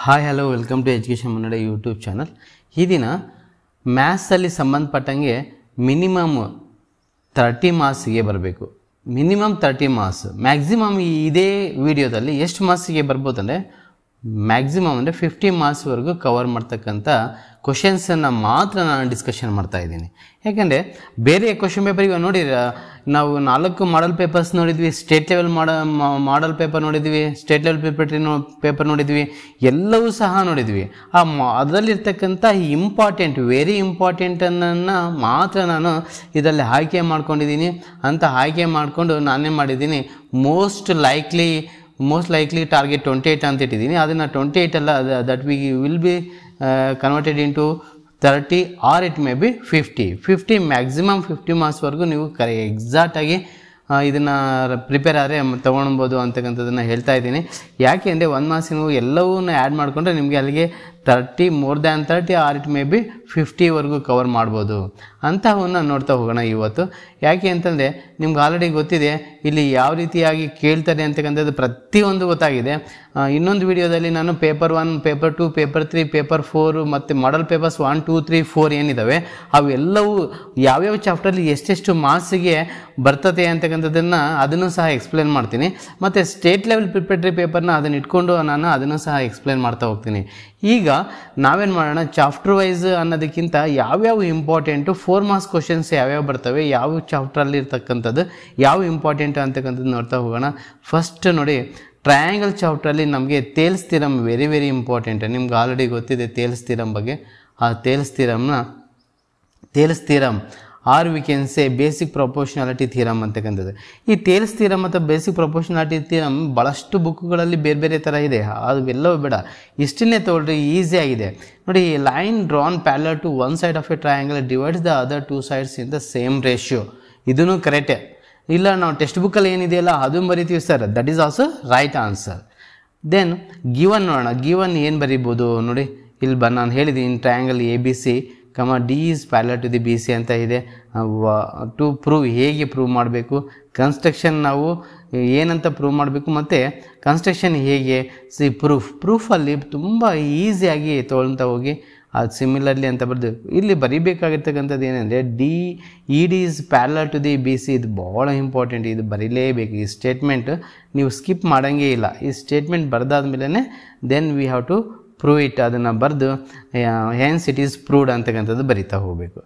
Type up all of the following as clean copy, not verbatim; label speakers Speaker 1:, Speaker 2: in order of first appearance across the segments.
Speaker 1: Hi hello welcome to education Munnade YouTube channel. ಈ ದಿನ ಮ್ಯಾಥ್ಸಲ್ಲಿ ಸಂಬಂಧಪಟ್ಟಂಗೆ ಮಿನಿಮಮ್ 30 ಮಾರ್ಕ್ಸಿಗೆ ಬರಬೇಕು. Minimum 30 marks. ಮ್ಯಾಕ್ಸಿಮಮ್ ಇದೇ ವಿಡಿಯೋದಲ್ಲಿ ಎಷ್ಟು ಮಾರ್ಕ್ಸಿಗೆ ಬರ್ಬೋದು ಅಂದರೆ ಮ್ಯಾಕ್ಸಿಮಮ್ ಅಂದರೆ 50 ಮಾರ್ಕ್ಸ್ವರೆಗೂ ಕವರ್ ಮಾಡ್ತಕ್ಕಂಥ ಕ್ವಶನ್ಸನ್ನು ಮಾತ್ರ ನಾನು ಡಿಸ್ಕಷನ್ ಮಾಡ್ತಾ ಇದ್ದೀನಿ. ಯಾಕೆಂದರೆ ಬೇರೆ ಕ್ವಶನ್ ಪೇಪರ್ ಈಗ ನೋಡಿ, ನಾವು 4 ಮಾಡಲ್ ಪೇಪರ್ಸ್ ನೋಡಿದ್ವಿ, ಸ್ಟೇಟ್ ಲೆವೆಲ್ ಮಾಡಲ್ ಪೇಪರ್ ನೋಡಿದ್ವಿ, ಸ್ಟೇಟ್ ಲೆವೆಲ್ ಪೇಪರ್ ನೋಡಿದ್ವಿ, ಎಲ್ಲವೂ ಸಹ ನೋಡಿದ್ವಿ. ಅದರಲ್ಲಿರ್ತಕ್ಕಂಥ ವೆರಿ ಇಂಪಾರ್ಟೆಂಟನ್ನು ಮಾತ್ರ ನಾನು ಇದರಲ್ಲಿ ಆಯ್ಕೆ ಮಾಡ್ಕೊಂಡಿದ್ದೀನಿ. ಅಂತ ಆಯ್ಕೆ ಮಾಡಿಕೊಂಡು ನಾನೇನು ಮಾಡಿದ್ದೀನಿ, ಮೋಸ್ಟ್ ಲೈಕ್ಲಿ ಟಾರ್ಗೆಟ್ 28 ಅಂತ ಇಟ್ಟಿದ್ದೀನಿ. ಅದನ್ನು 28 ಅಲ್ಲ, that will be converted into 30 or it may be 50 maximum 50 ಮಾರ್ಕ್ಸ್ವರೆಗೂ ನೀವು ಎಕ್ಸಾಕ್ಟಾಗಿ ಇದನ್ನು ಪ್ರಿಪೇರ್ ಆದರೆ ತೊಗೊಳ್ಬೋದು ಅಂತಕ್ಕಂಥದ್ದನ್ನು ಹೇಳ್ತಾ ಇದ್ದೀನಿ. ಯಾಕೆ ಅಂದರೆ 1 ಮಾರ್ಕ್ಸ್ ನೀವು ಎಲ್ಲವನ್ನೂ ಆ್ಯಡ್ ಮಾಡಿಕೊಂಡ್ರೆ ನಿಮಗೆ ಅಲ್ಲಿಗೆ 30 more than 30 or it may be 50ವರೆಗೂ ಕವರ್ ಮಾಡ್ಬೋದು. ಅಂತಹವನ್ನು ನೋಡ್ತಾ ಹೋಗೋಣ ಇವತ್ತು. ಯಾಕೆ ಅಂತಂದರೆ ನಿಮ್ಗೆ ಆಲ್ರೆಡಿ ಗೊತ್ತಿದೆ ಇಲ್ಲಿ ಯಾವ ರೀತಿಯಾಗಿ ಕೇಳ್ತಾರೆ ಅಂತಕ್ಕಂಥದ್ದು ಪ್ರತಿಯೊಂದು ಗೊತ್ತಾಗಿದೆ. ಇನ್ನೊಂದು ವಿಡಿಯೋದಲ್ಲಿ ನಾನು ಪೇಪರ್ 1, ಪೇಪರ್ 2, ಪೇಪರ್ 3, ಪೇಪರ್ 4 ಮತ್ತು ಮಾಡಲ್ ಪೇಪರ್ಸ್ 1, 2, 3, 4 ಏನಿದ್ದಾವೆ ಅವೆಲ್ಲವೂ ಯಾವ್ಯಾವ ಚಾಪ್ಟರ್ಲಿ ಎಷ್ಟೆಷ್ಟು ಮಾರ್ಕ್ಸಿಗೆ ಬರ್ತದೆ ಅಂತಕ್ಕಂಥದ್ದನ್ನು ಅದನ್ನು ಸಹ ಎಕ್ಸ್ಪ್ಲೇನ್ ಮಾಡ್ತೀನಿ. ಮತ್ತು ಸ್ಟೇಟ್ ಲೆವೆಲ್ ಪ್ರಿಪರೇಟರಿ ಪೇಪರ್ನ ಅದನ್ನು ಇಟ್ಕೊಂಡು ನಾನು ಅದನ್ನು ಸಹ ಎಕ್ಸ್ಪ್ಲೇನ್ ಮಾಡ್ತಾ ಹೋಗ್ತೀನಿ. ಈಗ ನಾವೇನು ಮಾಡೋಣ, ಚಾಪ್ಟರ್ ವೈಸ್ ಅನ್ನೋದಕ್ಕಿಂತ ಯಾವ್ಯಾವ ಇಂಪಾರ್ಟೆಂಟು 4 ಮಾರ್ಕ್ಸ್ ಕ್ವಶನ್ಸ್ ಯಾವ್ಯಾವ ಬರ್ತವೆ, ಯಾವ ಚಾಪ್ಟ್ರಲ್ಲಿ ಇರ್ತಕ್ಕಂಥದ್ದು ಯಾವ ಇಂಪಾರ್ಟೆಂಟ್ ಅಂತಕ್ಕಂಥದ್ದು ನೋಡ್ತಾ ಹೋಗೋಣ. ಫಸ್ಟ್ ನೋಡಿ, ಟ್ರಯಾಂಗಲ್ ಚಾಪ್ಟ್ರಲ್ಲಿ ನಮಗೆ ಥೇಲ್ಸ್ ಥಿಯರಮ್ ವೆರಿ ಇಂಪಾರ್ಟೆಂಟ್. ನಿಮ್ಗೆ ಆಲ್ರೆಡಿ ಗೊತ್ತಿದೆ ಥೇಲ್ಸ್ ಥಿಯರಮ್ ಬಗ್ಗೆ. ಆ Thales theorem or we can say basic proportionality theorem ಅಂತಕ್ಕಂಥದ್ದು. ಈ ಥೇಲ್ಸ್ ಥಿಯರಮ್ ಮತ್ತು ಬೇಸಿಕ್ ಪ್ರೊಪೋರ್ಷನಾಲಿಟಿ ಥಿಯರಮ್ ಭಾಳಷ್ಟು ಬುಕ್ಗಳಲ್ಲಿ ಬೇರೆ ಥರ ಇದೆ, ಅದು ಎಲ್ಲವೂ ಬೇಡ, ಇಷ್ಟನ್ನೇ ತೊಗೊಳ್ರಿ, ಈಸಿ ಆಗಿದೆ ನೋಡಿ. Line drawn parallel to one side of a triangle divides the other 2 sides in the same ratio. ಇದೂ ಕರೆಕ್ಟೇ. ಇಲ್ಲ ನಾವು ಟೆಕ್ಸ್ಟ್ ಬುಕ್ಕಲ್ಲಿ ಏನಿದೆಯಲ್ಲ ಅದನ್ನು ಬರಿತೀವಿ ಸರ್, that is also right answer. Then given ನೋಡೋಣ. ಗಿವನ್ ಏನು ಬರಿಬೋದು ನೋಡಿ, ಇಲ್ಲಿ ನಾನು ಹೇಳಿದ್ದೀನಿ triangle ABC, D is parallel to the BC ಅಂತ ಇದೆ. ಟು ಪ್ರೂವ್ ಹೇಗೆ ಪ್ರೂವ್ ಮಾಡಬೇಕು, ಕನ್ಸ್ಟ್ರಕ್ಷನ್ ನಾವು ಏನಂತ ಪ್ರೂವ್ ಮಾಡಬೇಕು, ಮತ್ತು ಕನ್ಸ್ಟ್ರಕ್ಷನ್ ಹೇಗೆ ಪ್ರೂಫಲ್ಲಿ ತುಂಬ ಈಸಿಯಾಗಿ ತೊಗೊಳ್ತಾ ಹೋಗಿ ಅದು ಸಿಮಿಲರ್ಲಿ ಅಂತ ಬರೆದು ಇಲ್ಲಿ ಬರೀಬೇಕಾಗಿರ್ತಕ್ಕಂಥದ್ದು ಏನಂದರೆ ED is parallel to the BC. ಇದು ಭಾಳ ಇಂಪಾರ್ಟೆಂಟ್, ಇದು ಬರೀಲೇಬೇಕು. ಈ ಸ್ಟೇಟ್ಮೆಂಟ್ ನೀವು ಸ್ಕಿಪ್ ಮಾಡೋಂಗೇ ಇಲ್ಲ. ಈ ಸ್ಟೇಟ್ಮೆಂಟ್ ಬರೆದಾದ್ಮೇಲೆ then we have to prove it. ಅದನ್ನು ಬರೆದು ಹೆನ್ಸ್ ಇಟ್ ಈಸ್ ಪ್ರೂವ್ಡ್ ಅಂತಕ್ಕಂಥದ್ದು ಬರಿತಾ ಹೋಗಬೇಕು.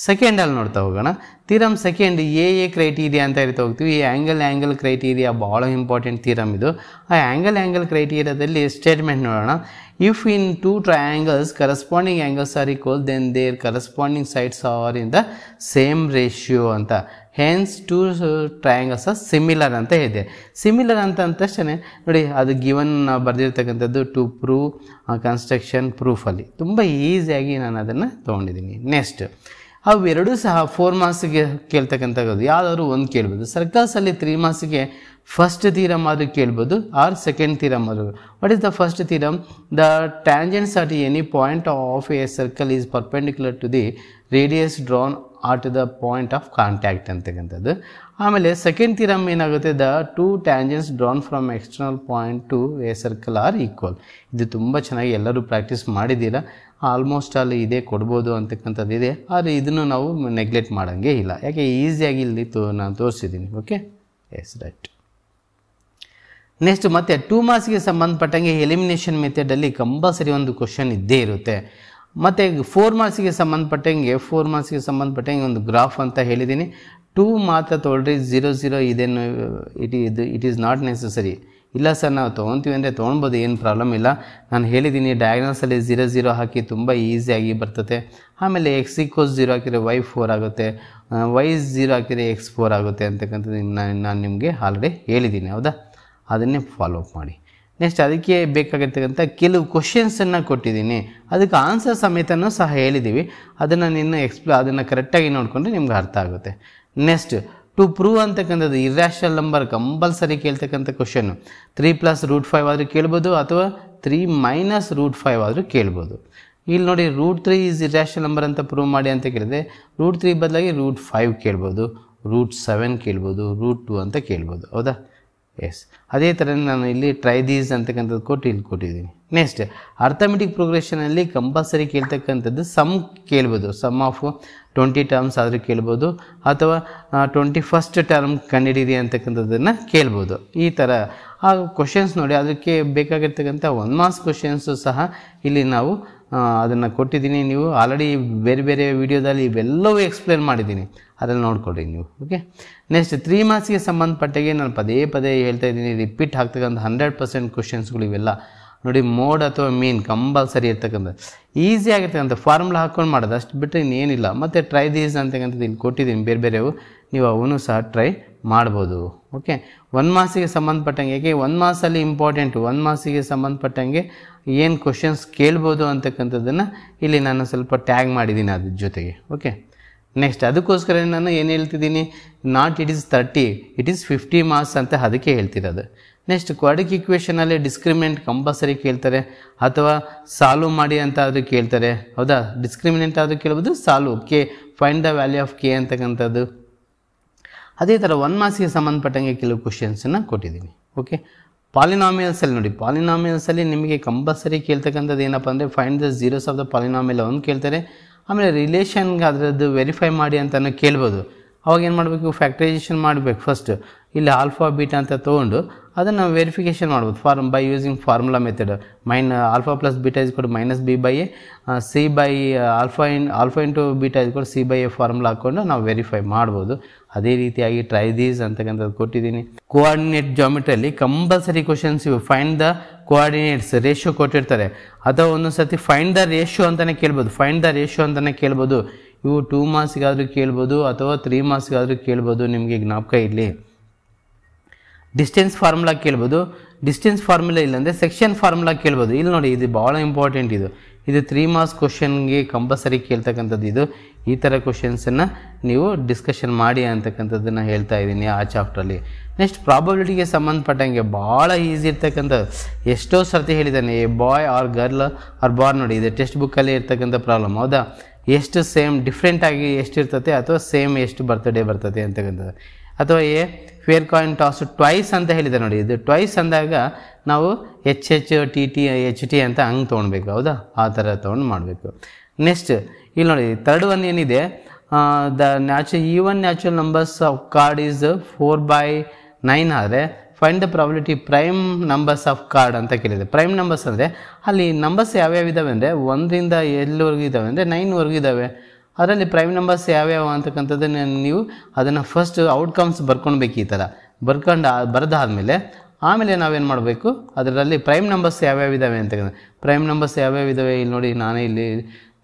Speaker 1: ಸೆಕೆಂಡಲ್ಲಿ ನೋಡ್ತಾ ಹೋಗೋಣ. ಥಿಯರಮ್ ಸೆಕೆಂಡ್ ಎ ಕ್ರೈಟೀರಿಯಾ ಅಂತ ಇರ್ತಾ ಹೋಗ್ತೀವಿ. ಈ ಆ್ಯಂಗಲ್ ಕ್ರೈಟೀರಿಯಾ ಭಾಳ ಇಂಪಾರ್ಟೆಂಟ್ ಥಿಯರಮ್ ಇದು. ಆ ಆ್ಯಂಗಲ್ ಕ್ರೈಟೀರಿಯಾದಲ್ಲಿ ಸ್ಟೇಟ್ಮೆಂಟ್ ನೋಡೋಣ. If in 2 triangles corresponding angles are equal, then their corresponding sides are in the same ratio ಅಂತ. ಹೆನ್ಸ್ 2 triangles are similar ಅಂತ ಇದೆ. ಸಿಮಿಲರ್ ಅಂತ ತಕ್ಷಣ ನೋಡಿ, ಅದು ಗಿವನ್ ಬರೆದಿರ್ತಕ್ಕಂಥದ್ದು ಟು ಪ್ರೂವ್ ಕನ್ಸ್ಟ್ರಕ್ಷನ್ ಪ್ರೂಫಲ್ಲಿ ತುಂಬ ಈಸಿಯಾಗಿ ನಾನು ಅದನ್ನು ತೊಗೊಂಡಿದ್ದೀನಿ. ನೆಕ್ಸ್ಟ್ ಅವೆರಡೂ ಸಹ 4 ಮಾರ್ಕ್ಸಿಗೆ ಕೇಳ್ತಕ್ಕಂಥದ್ದು ಯಾವುದಾದ್ರು ಒಂದು ಕೇಳ್ಬೋದು. ಸರ್ಕಲ್ಸಲ್ಲಿ 3 ಮಾರ್ಕ್ಸಿಗೆ ಫಸ್ಟ್ ಥಿಯರಮ್ ಆದರೂ ಕೇಳ್ಬೋದು, ಆರ್ ಸೆಕೆಂಡ್ ಥಿಯರಮ್ ಆದರೂ. What is the first theorem? The tangents at any point of a circle is perpendicular to the radius drawn at the point of contact ಅಂತಕ್ಕಂಥದ್ದು. ಆಮೇಲೆ ಸೆಕೆಂಡ್ ಥಿಯರಮ್ ಏನಾಗುತ್ತೆ, the 2 tangents drawn from external point to a circle are equal. ಇದು ತುಂಬ ಚೆನ್ನಾಗಿ ಎಲ್ಲರೂ practice ಮಾಡಿದ್ದೀರಾ, almost ಅಲ್ಲಿ ಇದೇ ಕೊಡ್ಬೋದು ಅಂತಕ್ಕಂಥದ್ದು ಇದೆ. ಆದರೆ ಇದನ್ನು ನಾವು ನೆಗ್ಲೆಕ್ಟ್ ಮಾಡೋಂಗೆ ಇಲ್ಲ, ಯಾಕೆ ಈಸಿಯಾಗಿ ಇಲ್ಲಿ ನಾನು ತೋರಿಸಿದ್ದೀನಿ. Okay, S right. ನೆಕ್ಸ್ಟ್ ಮತ್ತೆ 2 ಮಾರ್ಕ್ಸ್ಗೆ ಸಂಬಂಧಪಟ್ಟಂಗೆ ಎಲಿಮಿನೇಷನ್ ಮೆಥಡಲ್ಲಿ ಕಂಪಲ್ಸರಿ ಒಂದು ಕ್ವಶನ್ ಇದ್ದೇ ಇರುತ್ತೆ. ಮತ್ತು 4 ಮಾರ್ಕ್ಸಿಗೆ ಸಂಬಂಧಪಟ್ಟಂಗೆ ಒಂದು ಗ್ರಾಫ್ ಅಂತ ಹೇಳಿದ್ದೀನಿ. 2 ಮಾತ್ರ ತೊಗೊಳ್ರಿ, 0 ಇದೇನು ಇಟ್ ಈಸ್ ನಾಟ್ ನೆಸಸರಿ. ಇಲ್ಲ ಸರ್ ನಾವು ತೊಗೊತೀವಿ ಅಂದರೆ ತೊಗೊಳ್ಬೋದು, ಏನು ಪ್ರಾಬ್ಲಮ್ ಇಲ್ಲ. ನಾನು ಹೇಳಿದ್ದೀನಿ ಡಯಾಗ್ನಲ್ಸಲ್ಲಿ 0 ಹಾಕಿ ತುಂಬ ಈಸಿಯಾಗಿ ಬರ್ತದೆ. ಆಮೇಲೆ x = 0 ಹಾಕಿದರೆ y 4 ಆಗುತ್ತೆ, y 0 ಹಾಕಿದರೆ x 4 ಆಗುತ್ತೆ ಅಂತಕ್ಕಂಥದ್ದು ನಾನು ನಿಮಗೆ ಆಲ್ರೆಡಿ ಹೇಳಿದ್ದೀನಿ, ಹೌದಾ? ಅದನ್ನೇ ಫಾಲೋ ಅಪ್ ಮಾಡಿ. ನೆಕ್ಸ್ಟ್ ಅದಕ್ಕೆ ಬೇಕಾಗಿರ್ತಕ್ಕಂಥ ಕೆಲವು ಕ್ವಶನ್ಸನ್ನು ಕೊಟ್ಟಿದ್ದೀನಿ, ಅದಕ್ಕೆ ಆನ್ಸರ್ ಸಮೇತನೂ ಸಹ ಹೇಳಿದ್ದೀವಿ. ಅದನ್ನು ಅದನ್ನು ಕರೆಕ್ಟಾಗಿ ನೋಡಿಕೊಂಡ್ರೆ ನಿಮ್ಗೆ ಅರ್ಥ ಆಗುತ್ತೆ. ನೆಕ್ಸ್ಟ್ ಟು ಪ್ರೂವ್ ಅಂತಕ್ಕಂಥದ್ದು ಇರ್ಯಾಷನಲ್ ನಂಬರ್ ಕಂಪಲ್ಸರಿ ಕೇಳ್ತಕ್ಕಂಥ ಕ್ವಶನ್ನು. 3 + √5 ಆದರೂ ಕೇಳ್ಬೋದು, ಅಥವಾ 3 - √5 ಆದರೂ ಕೇಳ್ಬೋದು. ಇಲ್ಲಿ ನೋಡಿ, √3 ಈಸ್ ಇರ್ಯಾಷನಲ್ ನಂಬರ್ ಅಂತ ಪ್ರೂವ್ ಮಾಡಿ ಅಂತ ಕೇಳಿದ್ರೆ √3 ಬದಲಾಗಿ √5 ಕೇಳ್ಬೋದು, √7 ಕೇಳ್ಬೋದು, √2 ಅಂತ ಕೇಳ್ಬೋದು, ಹೌದಾ? ಎಸ್, ಅದೇ ಥರ ನಾನು ಇಲ್ಲಿ ಟ್ರೈ ದೀಸ್ ಅಂತಕ್ಕಂಥದ್ದು ಕೊಟ್ಟು ಇಲ್ಲಿ ಕೊಟ್ಟಿದ್ದೀನಿ. ನೆಕ್ಸ್ಟ್ ಅರ್ಥಮೆಟಿಕ್ ಪ್ರೋಗ್ರೆಷನಲ್ಲಿ ಕಂಪಲ್ಸರಿ ಕೇಳ್ತಕ್ಕಂಥದ್ದು ಸಮ್ ಕೇಳ್ಬೋದು. ಸಮ್ ಆಫ್ 20 ಟರ್ಮ್ಸ್ ಆದರೂ ಕೇಳ್ಬೋದು, ಅಥವಾ 21st ಟರ್ಮ್ ಕಂಡಿಡಿರಿ ಅಂತಕ್ಕಂಥದ್ದನ್ನು ಕೇಳ್ಬೋದು. ಈ ಥರ ಆ ಕ್ವಶನ್ಸ್ ನೋಡಿ, ಅದಕ್ಕೆ ಬೇಕಾಗಿರ್ತಕ್ಕಂಥ 1 ಮಾರ್ಕ್ಸ್ ಕ್ವಶನ್ಸು ಸಹ ಇಲ್ಲಿ ನಾವು ಅದನ್ನು ಕೊಟ್ಟಿದ್ದೀನಿ. ನೀವು ಆಲ್ರೆಡಿ ಬೇರೆ ಬೇರೆ ವೀಡಿಯೋದಲ್ಲಿ ಇವೆಲ್ಲವೂ ಎಕ್ಸ್ಪ್ಲೇನ್ ಮಾಡಿದ್ದೀನಿ, ಅದನ್ನು ನೋಡ್ಕೊಳ್ರಿ ನೀವು. ಓಕೆ, ನೆಕ್ಸ್ಟ್ 3 ಮಾರ್ಕ್ಸ್ಗೆ ಸಂಬಂಧಪಟ್ಟಾಗೆ ನಾನು ಪದೇ ಪದೇ ಹೇಳ್ತಾ ಇದ್ದೀನಿ, ರಿಪೀಟ್ ಆಗ್ತಕ್ಕಂಥ 100% ಕ್ವಶನ್ಸ್ಗಳು ಇವೆಲ್ಲ ನೋಡಿ. ಮೋಡ್ ಅಥವಾ ಮೀನ್ ಕಂಪಲ್ಸರಿ ಇರ್ತಕ್ಕಂಥ ಈಸಿ ಆಗಿರ್ತಕ್ಕಂಥ ಫಾರ್ಮುಲಾ ಹಾಕ್ಕೊಂಡು ಮಾಡೋದು, ಅಷ್ಟು ಬಿಟ್ಟರೆ ಇನ್ನೇನಿಲ್ಲ. ಮತ್ತು ಟ್ರೈ ದೀಸ್ ಅಂತಕ್ಕಂಥದ್ದು ಇಲ್ಲಿ ಕೊಟ್ಟಿದ್ದೀನಿ ಬೇರೆ ಬೇರೆವು, ನೀವು ಅವನು ಸಹ ಟ್ರೈ ಮಾಡ್ಬೋದು. ಓಕೆ, 1 ಮಾರ್ಕ್ಸಿಗೆ ಸಂಬಂಧಪಟ್ಟಂಗೆ, ಏಕೆ 1 ಮಾರ್ಕ್ಸಲ್ಲಿ ಇಂಪಾರ್ಟೆಂಟು, 1 ಮಾರ್ಕ್ಸಿಗೆ ಸಂಬಂಧಪಟ್ಟಂಗೆ ಏನು ಕ್ವಶನ್ಸ್ ಕೇಳ್ಬೋದು ಅಂತಕ್ಕಂಥದ್ದನ್ನು ಇಲ್ಲಿ ನಾನು ಸ್ವಲ್ಪ ಟ್ಯಾಗ್ ಮಾಡಿದ್ದೀನಿ ಅದ್ರ ಜೊತೆಗೆ. ಓಕೆ, ನೆಕ್ಸ್ಟ್ ಅದಕ್ಕೋಸ್ಕರ ನಾನು ಏನು ಹೇಳ್ತಿದ್ದೀನಿ, not it is 30, it is 50 marks ಅಂತ ಅದಕ್ಕೆ ಹೇಳ್ತಿರೋದು. ನೆಕ್ಸ್ಟ್ ಕ್ವಾಡ್ರಿಕ್ ಇಕ್ವೇಷನಲ್ಲಿ ಡಿಸ್ಕ್ರಿಮಿನೆಂಟ್ ಕಂಪಲ್ಸರಿ ಕೇಳ್ತಾರೆ, ಅಥವಾ ಸಾಲ್ವ್ ಮಾಡಿ ಅಂತ ಆದರೂ ಕೇಳ್ತಾರೆ. ಹೌದಾ, ಡಿಸ್ಕ್ರಿಮಿನೆಂಟ್ ಆದರೂ ಕೇಳ್ಬೋದು, solve find the value of K ಅಂತಕ್ಕಂಥದ್ದು. ಅದೇ ಥರ 1 ಮಾರ್ಕ್ಸ್ಗೆ ಸಂಬಂಧಪಟ್ಟಂಗೆ ಕೆಲವು ಕ್ವಶನ್ಸನ್ನು ಕೊಟ್ಟಿದ್ದೀನಿ. ಓಕೆ, ಪಾಲಿನಾಮಿಯಲ್ಸಲ್ಲಿ ನೋಡಿ, ಪಾಲಿನಾಮಿಯಲ್ಸಲ್ಲಿ ನಿಮಗೆ ಕಂಪಲ್ಸರಿ ಕೇಳ್ತಕ್ಕಂಥದ್ದು ಏನಪ್ಪ ಅಂದರೆ find the zeros of the polynomial ಒಂದು ಕೇಳ್ತಾರೆ. ಆಮೇಲೆ ರಿಲೇಷನ್ಗೆ ಅದರದ್ದು ವೆರಿಫೈ ಮಾಡಿ ಅಂತಲೂ ಕೇಳ್ಬೋದು. ಅವಾಗ ಏನು ಮಾಡಬೇಕು, ಫ್ಯಾಕ್ಟರೈಸೇಷನ್ ಮಾಡಬೇಕು. ಫಸ್ಟ್ ಇಲ್ಲಿ ಆಲ್ಫಾ ಬೀಟಾ ಅಂತ ತೊಗೊಂಡು ಅದನ್ನು ವೆರಿಫಿಕೇಷನ್ ಮಾಡ್ಬೋದು by using formula method. Alpha plus beta is ಕೊಟ್ಟು -b/a, C by alpha into beta is ಕೊಟ್ಟು c/a ಫಾರ್ಮುಲಾ ಹಾಕ್ಕೊಂಡು ನಾವು ವೆರಿಫೈ ಮಾಡ್ಬೋದು. ಅದೇ ರೀತಿಯಾಗಿ ಟ್ರೈ ದೀಸ್ ಅಂತಕ್ಕಂಥದ್ದು ಕೊಟ್ಟಿದ್ದೀನಿ. ಕೋಆರ್ಡಿನೇಟ್ ಜಾಮಿಟ್ರಿಯಲ್ಲಿ ಕಂಪಲ್ಸರಿ ಕ್ವಶನ್ಸ್ ಇವು. ಫೈಂಡ್ ದ ಕೋಆರ್ಡಿನೇಟ್ಸ್, ರೇಷಿಯೋ ಕೊಟ್ಟಿರ್ತಾರೆ, ಅಥವಾ ಒಂದೊಂದು ಸರ್ತಿ ಫೈಂಡ್ ದ ರೇಷಿಯೋ ಅಂತಲೇ ಕೇಳ್ಬೋದು. ಫೈಂಡ್ ದ ರೇಷಿಯೋ ಅಂತಲೇ ಕೇಳ್ಬೋದು. ಇವು 2 ಮಾರ್ಕ್ಸ್ಗಾದರೂ ಕೇಳ್ಬೋದು, ಅಥವಾ 3 ಮಾರ್ಕ್ಸ್ಗಾದರೂ ಕೇಳ್ಬೋದು. ನಿಮಗೆ ಜ್ಞಾಪಕ ಇರಲಿ. ಡಿಸ್ಟೆನ್ಸ್ ಫಾರ್ಮುಲಾ ಕೇಳ್ಬೋದು. ಡಿಸ್ಟೆನ್ಸ್ ಫಾರ್ಮುಲಾ ಇಲ್ಲಾಂದರೆ ಸೆಕ್ಷನ್ ಫಾರ್ಮುಲಾ ಕೇಳ್ಬೋದು. ಇಲ್ಲಿ ನೋಡಿ, ಇದು ಭಾಳ ಇಂಪಾರ್ಟೆಂಟ್. ಇದು 3 ಮಾರ್ಕ್ಸ್ ಕ್ವಶನ್ಗೆ ಕಂಪಲ್ಸರಿ ಕೇಳ್ತಕ್ಕಂಥದ್ದು. ಇದು ಈ ಥರ ಕ್ವಶನ್ಸನ್ನು ನೀವು ಡಿಸ್ಕಷನ್ ಮಾಡಿ ಅಂತಕ್ಕಂಥದ್ದನ್ನು ಹೇಳ್ತಾ ಇದ್ದೀನಿ ಆ ಚಾಪ್ಟ್ರಲ್ಲಿ. ನೆಕ್ಸ್ಟ್ ಪ್ರಾಬಬಿಲಿಟಿಗೆ ಸಂಬಂಧಪಟ್ಟಂಗೆ ಭಾಳ ಈಸಿ ಇರ್ತಕ್ಕಂಥದ್ದು. ಎಷ್ಟೋ ಸರ್ತಿ ಹೇಳಿದ್ದಾನೆ, a boy or girl or bar. ನೋಡಿ, ಇದು ಟೆಕ್ಸ್ಟ್ ಬುಕ್ಕಲ್ಲಿ ಇರ್ತಕ್ಕಂಥ ಪ್ರಾಬ್ಲಮ್. ಹೌದಾ, ಎಷ್ಟು ಸೇಮ್ ಡಿಫ್ರೆಂಟಾಗಿ ಎಷ್ಟಿರ್ತದೆ, ಅಥವಾ ಸೇಮ್ ಎಷ್ಟು ಬರ್ತಡೇ ಬರ್ತದೆ ಅಂತಕ್ಕಂಥದ್ದು. ಅಥವಾ ಫೇರ್ ಕಾಯಿನ್ ಟಾಸ್ ಟ್ವೈಸ್ ಅಂತ ಹೇಳಿದೆ ನೋಡಿ. ಇದು ಟ್ವೈಸ್ ಅಂದಾಗ ನಾವು HH TT ಅಂತ ಹಂಗೆ ತೊಗೊಳ್ಬೇಕು. ಹೌದಾ, ಆ ಥರ ತೊಗೊಂಡು ಮಾಡಬೇಕು. ನೆಕ್ಸ್ಟ್ ಇಲ್ಲಿ ನೋಡಿ, ಥರ್ಡ್ ಒನ್ ಏನಿದೆ, the even natural numbers of card is 4/9 ಆದರೆ find the probability prime numbers of card ಅಂತ ಕೇಳಿದೆ. ಪ್ರೈಮ್ ನಂಬರ್ಸ್ ಅಂದರೆ ಅಲ್ಲಿ ನಂಬರ್ಸ್ ಯಾವ್ಯಾವ ಇದ್ದಾವೆ ಅಂದರೆ 1ರಿಂದ ಎಲ್ಲಿವರೆಗೂ ಇದ್ದಾವೆ ಅಂದರೆ 9ವರೆಗೂ ಇದ್ದಾವೆ. ಅದರಲ್ಲಿ ಪ್ರೈಮ್ ನಂಬರ್ಸ್ ಯಾವ್ಯಾವ ಅಂತಕ್ಕಂಥದ್ದನ್ನು ನೀವು ಅದನ್ನು ಫಸ್ಟ್ ಔಟ್ಕಮ್ಸ್ ಬರ್ಕೊಳ್ಬೇಕು. ಈ ಥರ ಬರೆದಾದ್ಮೇಲೆ ಆಮೇಲೆ ನಾವೇನು ಮಾಡಬೇಕು, ಅದರಲ್ಲಿ ಪ್ರೈಮ್ ನಂಬರ್ಸ್ ಯಾವ್ಯಾವ ಇದ್ದಾವೆ ಅಂತಕ್ಕಂಥ. ಪ್ರೈಮ್ ನಂಬರ್ಸ್ ಯಾವ್ಯಾವ ಇದ್ದಾವೆ ಇಲ್ಲಿ ನೋಡಿ, ನಾನೇ ಇಲ್ಲಿ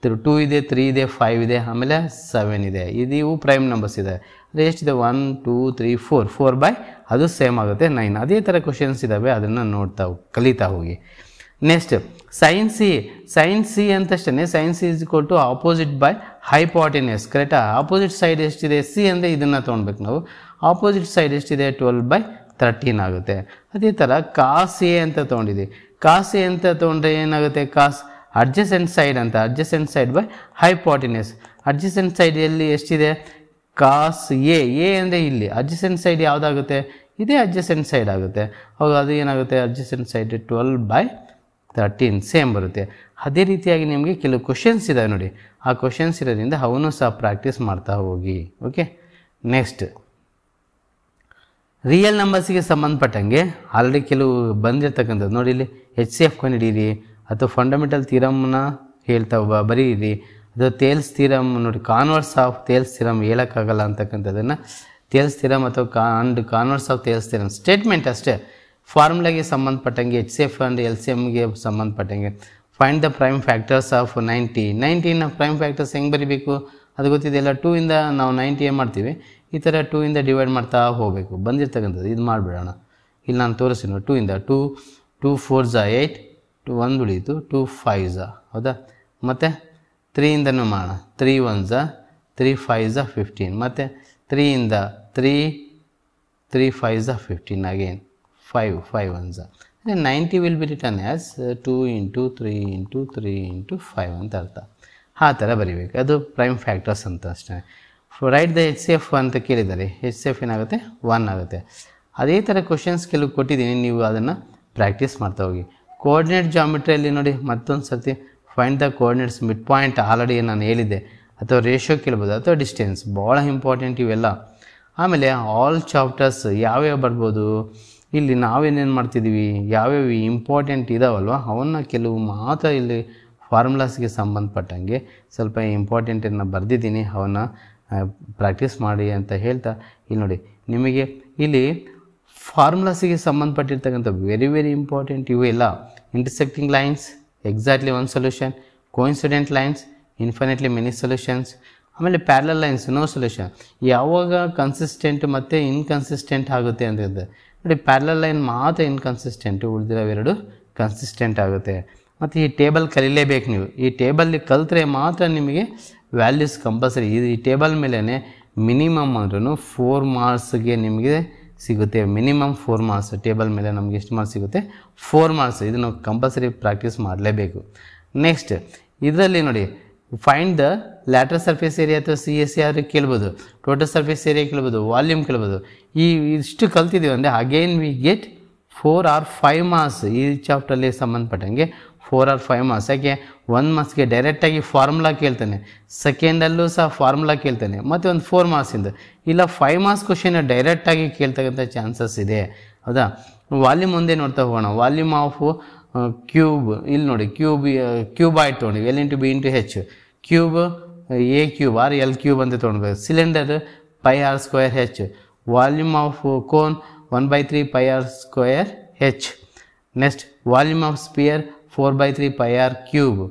Speaker 1: 2 ಇದೆ, 3 ಇದೆ, 5 ಇದೆ, ಆಮೇಲೆ 7 ಇದೆ. ಇವು ಪ್ರೈಮ್ ನಂಬರ್ಸ್ ಇದೆ. ಅದು ಎಷ್ಟಿದೆ, 1 2 3 4 4 ಅದು ಸೇಮ್ ಆಗುತ್ತೆ 9. ಅದೇ ಥರ ಕ್ವಶನ್ಸ್ ಇದ್ದಾವೆ, ಅದನ್ನು ಕಲಿತಾ ಹೋಗಿ. ನೆಕ್ಸ್ಟ್ ಸೈನ್ ಸಿ ಅಂತಷ್ಟೇ. Sine C is equal to opposite by hypotenuse. ಕರೆಕ್ಟಾ? ಆಪೋಸಿಟ್ ಸೈಡ್ ಎಷ್ಟಿದೆ, ಸಿ ಅಂದರೆ ಇದನ್ನು ತೊಗೊಳ್ಬೇಕು ನಾವು. ಆಪೋಸಿಟ್ ಸೈಡ್ ಎಷ್ಟಿದೆ, 12/13 ಆಗುತ್ತೆ. ಅದೇ ಥರ ಕಾಸ್ ಎ ಅಂತ ತೊಗೊಂಡಿದ್ದೀವಿ. ಕಾಸ್ ಎ ಅಂತ ತೊಗೊಂಡ್ರೆ ಏನಾಗುತ್ತೆ, ಕಾಸ್ ಅಡ್ಜಸೆಂಟ್ ಸೈಡ್ ಅಂತ, adjacent side by hypotenuse. Adjacent side ಎಲ್ಲಿ ಎಷ್ಟಿದೆ, ಕಾಸ್ ಎ ಅಂದರೆ ಇಲ್ಲಿ. ಅಡ್ಜಸೆಂಟ್ ಸೈಡ್ ಯಾವುದಾಗುತ್ತೆ, ಇದೇ ಅಡ್ಜಸೆಂಟ್ ಸೈಡ್ ಆಗುತ್ತೆ. ಅವಾಗ ಅದು ಏನಾಗುತ್ತೆ, ಅಡ್ಜಸೆಂಟ್ ಸೈಡ್ 12/13 ಸೇಮ್ ಬರುತ್ತೆ. ಅದೇ ರೀತಿಯಾಗಿ ನಿಮಗೆ ಕೆಲವು ಕ್ವಶನ್ಸ್ ಇದ್ದಾವೆ ನೋಡಿ, ಆ ಕ್ವಶನ್ಸ್ ಇರೋದ್ರಿಂದ ಅವನು ಸಹ ಪ್ರಾಕ್ಟೀಸ್ ಮಾಡ್ತಾ ಹೋಗಿ. ಓಕೆ, ನೆಕ್ಸ್ಟ್ ರಿಯಲ್ ನಂಬರ್ಸಿಗೆ ಸಂಬಂಧಪಟ್ಟಂಗೆ ಆಲ್ರೆಡಿ ಕೆಲವು ಬಂದಿರ್ತಕ್ಕಂಥದ್ದು ನೋಡಿ. ಇಲ್ಲಿ HCF ಕಂಡಿಡೀರಿ, ಅಥವಾ ಫಂಡಮೆಂಟಲ್ ಥಿಯರಮ್ನ ಹೇಳ್ತಾ ಬರೀರಿ. ಅದು ಥೇಲ್ಸ್ ಥಿಯರಮ್ ನೋಡಿ, ಕಾನ್ವರ್ಸ್ ಆಫ್ ಥೇಲ್ಸ್ ಥಿಯರಮ್ ಹೇಳೋಕ್ಕಾಗಲ್ಲ ಅಂತಕ್ಕಂಥದ್ದನ್ನು. ಥೇಲ್ಸ್ ಥಿಯರಮ್ ಅಥವಾ converse of Thales theorem statement ಅಷ್ಟೇ. ಫಾರ್ಮುಲಾಗೆ ಸಂಬಂಧಪಟ್ಟಂಗೆ, HCF ಆ್ಯಂಡ್ LCMಗೆ ಸಂಬಂಧಪಟ್ಟಂಗೆ find the prime factors of 90ನ ಪ್ರೈಮ್ ಫ್ಯಾಕ್ಟರ್ಸ್ ಹೆಂಗೆ ಬರೀಬೇಕು ಅದು ಗೊತ್ತಿದೆಯಲ್ಲ. 2ಇಂದ ನಾವು 90 ಏನು ಮಾಡ್ತೀವಿ, ಈ ಥರ 2ಇಂದ ಡಿವೈಡ್ ಮಾಡ್ತಾ ಹೋಗಬೇಕು. ಬಂದಿರ್ತಕ್ಕಂಥದ್ದು ಇದು ಮಾಡಿಬಿಡೋಣ. ಇಲ್ಲಿ ನಾನು ತೋರಿಸ್ತೀನಿ. 2ಇಂದ 2 4s 8, 1 ಉಳೀತು, 2 5s. ಹೌದಾ, ಮತ್ತು 3ಇಂದನೂ ಮಾಡೋಣ. 3 1s 3 5s 15, ಮತ್ತು 3ಇಂದ 3 5s 15 again 5 1s. 90 will be return as 2 × 3 × 3 × 5 ಅಂತ ಅರ್ಥ. ಆ ಥರ ಬರೀಬೇಕು. ಅದು ಪ್ರೈಮ್ ಫ್ಯಾಕ್ಟರ್ಸ್ ಅಂತ ಅಷ್ಟೇ. ರೈಟ್ ದ HCF ಅಂತ ಕೇಳಿದ್ದಾರೆ. HCF ಏನಾಗುತ್ತೆ, 1 ಆಗುತ್ತೆ. ಅದೇ ಥರ ಕ್ವಶನ್ಸ್ ಕೆಲವು ಕೊಟ್ಟಿದ್ದೀನಿ, ನೀವು ಅದನ್ನು ಪ್ರಾಕ್ಟೀಸ್ ಮಾಡ್ತಾ ಹೋಗಿ. ಕೋಆರ್ಡಿನೇಟ್ ಜಾಮಿಟ್ರಿಯಲ್ಲಿ ನೋಡಿ ಮತ್ತೊಂದು ಸರ್ತಿ find the coordinates mid point already ನಾನು ಹೇಳಿದ್ದೆ, ಅಥವಾ ರೇಷಿಯೋ ಕೇಳ್ಬೋದು ಅಥವಾ ಡಿಸ್ಟೆನ್ಸ್, ಭಾಳ ಇಂಪಾರ್ಟೆಂಟ್ ಇವೆಲ್ಲ. ಆಮೇಲೆ ಆಲ್ ಚಾಪ್ಟರ್ಸ್ ಯಾವ್ಯಾವ ಬರ್ಬೋದು, ಇಲ್ಲಿ ನಾವೇನೇನು ಮಾಡ್ತಿದ್ದೀವಿ, ಯಾವ್ಯಾವ ಇಂಪಾರ್ಟೆಂಟ್ ಇದಾವಲ್ವ ಅವನ್ನ ಕೆಲವು ಮಾತ್ರ ಇಲ್ಲಿ ಫಾರ್ಮುಲಾಸ್ಗೆ ಸಂಬಂಧಪಟ್ಟಂಗೆ ಸ್ವಲ್ಪ ಇಂಪಾರ್ಟೆಂಟನ್ನು ಬರೆದಿದ್ದೀನಿ, ಅವನ್ನ ಪ್ರಾಕ್ಟೀಸ್ ಮಾಡಿ ಅಂತ ಹೇಳ್ತಾ, ಇಲ್ಲಿ ನೋಡಿ ನಿಮಗೆ ಇಲ್ಲಿ ಫಾರ್ಮುಲಾಸಿಗೆ ಸಂಬಂಧಪಟ್ಟಿರ್ತಕ್ಕಂಥ ವೆರಿ ವೆರಿ ಇಂಪಾರ್ಟೆಂಟ್ ಇವು ಎಲ್ಲ. Intersecting lines exactly one solution, coincident lines infinitely many solutions, ಆಮೇಲೆ ಪ್ಯಾರಲಲ್ ಲೈನ್ಸ್ ನೋ ಸೊಲ್ಯೂಷನ್. ಯಾವಾಗ ಕನ್ಸಿಸ್ಟೆಂಟ್ ಮತ್ತು ಇನ್ಕನ್ಸಿಸ್ಟೆಂಟ್ ಆಗುತ್ತೆ ಅಂತ ಹೇಳಿದೆ ನೋಡಿ, ಪ್ಯಾರಲಲ್ ಲೈನ್ ಮಾತ್ರ ಇನ್ಕನ್ಸಿಸ್ಟೆಂಟು, ಉಳಿದಿರೋವೆರಡು ಕನ್ಸಿಸ್ಟೆಂಟ್ ಆಗುತ್ತೆ. ಮತ್ತು ಈ ಟೇಬಲ್ ಕಲೀಲೇಬೇಕು ನೀವು, ಈ ಟೇಬಲ್ಲಿ ಕಲಿತ್ರೆ ಮಾತ್ರ ನಿಮಗೆ ವ್ಯಾಲ್ಯೂಸ್ ಕಂಪಲ್ಸರಿ. ಈ ಟೇಬಲ್ ಮೇಲೇ ಮಿನಿಮಮ್ ಅಂದ್ರೂ 4 ಮಾರ್ಕ್ಸ್ಗೆ ನಿಮಗೆ ಸಿಗುತ್ತೆ, ಮಿನಿಮಮ್ 4 ಮಾರ್ಕ್ಸ್. ಟೇಬಲ್ ಮೇಲೆ ನಮಗೆ ಎಷ್ಟು ಮಾರ್ಕ್ಸ್ ಸಿಗುತ್ತೆ? 4 ಮಾರ್ಕ್ಸ್. ಇದನ್ನು ಕಂಪಲ್ಸರಿ ಪ್ರಾಕ್ಟೀಸ್ ಮಾಡಲೇಬೇಕು. ನೆಕ್ಸ್ಟ್ ಇದರಲ್ಲಿ ನೋಡಿ find the lateral surface area ಅಥವಾ CSA ಆದರೆ ಕೇಳ್ಬೋದು, ಟೋಟಲ್ ಸರ್ಫೇಸ್ ಏರಿಯಾ ಕೇಳ್ಬೋದು, ವಾಲ್ಯೂಮ್ ಕೇಳ್ಬೋದು. ಇಷ್ಟು ಕಲ್ತಿದ್ದೀವಿ ಅಂದರೆ again we get 4 or 5 marks. ಈ ಚಾಪ್ಟ್ರಲ್ಲಿ ಸಂಬಂಧಪಟ್ಟಂಗೆ 4 or 5 ಮಾರ್ಕ್ಸ್. ಯಾಕೆ 1 ಮಾರ್ಕ್ಸ್ಗೆ ಡೈರೆಕ್ಟಾಗಿ ಫಾರ್ಮುಲಾ ಕೇಳ್ತಾನೆ, ಸೆಕೆಂಡಲ್ಲೂ ಸಹ ಫಾರ್ಮುಲಾ ಕೇಳ್ತಾನೆ, ಮತ್ತು ಒಂದು 4 ಮಾರ್ಕ್ಸಿಂದ ಇಲ್ಲ 5 ಮಾರ್ಕ್ಸ್ ಕ್ವಶನ್ ಡೈರೆಕ್ಟಾಗಿ ಕೇಳ್ತಕ್ಕಂಥ ಚಾನ್ಸಸ್ ಇದೆ, ಹೌದಾ. ವಾಲ್ಯೂಮ್ ಒಂದೇ ನೋಡ್ತಾ ಹೋಗೋಣ. ವಾಲ್ಯೂಮ್ ಆಫ್ ಕ್ಯೂಬ್ ಇಲ್ಲಿ ನೋಡಿ, ಕ್ಯೂಬಾಯ್ಡ್ ತೊಗೊಂಡು L×B×H, cube A cube or L cube ಅಂತ ತೊಗೊಳ್ಬೇಕು. Cylinder πr²H, volume of cone 1/3 πr²H. Next volume of sphere 4/3 πr³,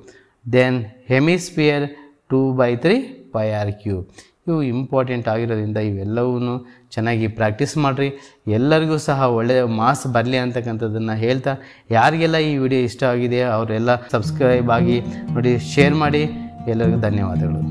Speaker 1: then hemisphere 2/3 πr³. ಇವು ಇಂಪಾರ್ಟೆಂಟ್ ಆಗಿರೋದ್ರಿಂದ ಇವೆಲ್ಲವೂ ಚೆನ್ನಾಗಿ ಪ್ರಾಕ್ಟೀಸ್ ಮಾಡಿರಿ, ಎಲ್ಲರಿಗೂ ಸಹ ಒಳ್ಳೆಯ ಮಾರ್ಕ್ಸ್ ಬರಲಿ ಅಂತಕ್ಕಂಥದ್ದನ್ನು ಹೇಳ್ತಾ, ಯಾರಿಗೆಲ್ಲ ಈ ವಿಡಿಯೋ ಇಷ್ಟ ಆಗಿದೆ ಅವರೆಲ್ಲ ಸಬ್ಸ್ಕ್ರೈಬ್ ಆಗಿ ನೋಡಿ, ಶೇರ್ ಮಾಡಿ. ಎಲ್ಲರಿಗೂ ಧನ್ಯವಾದಗಳು.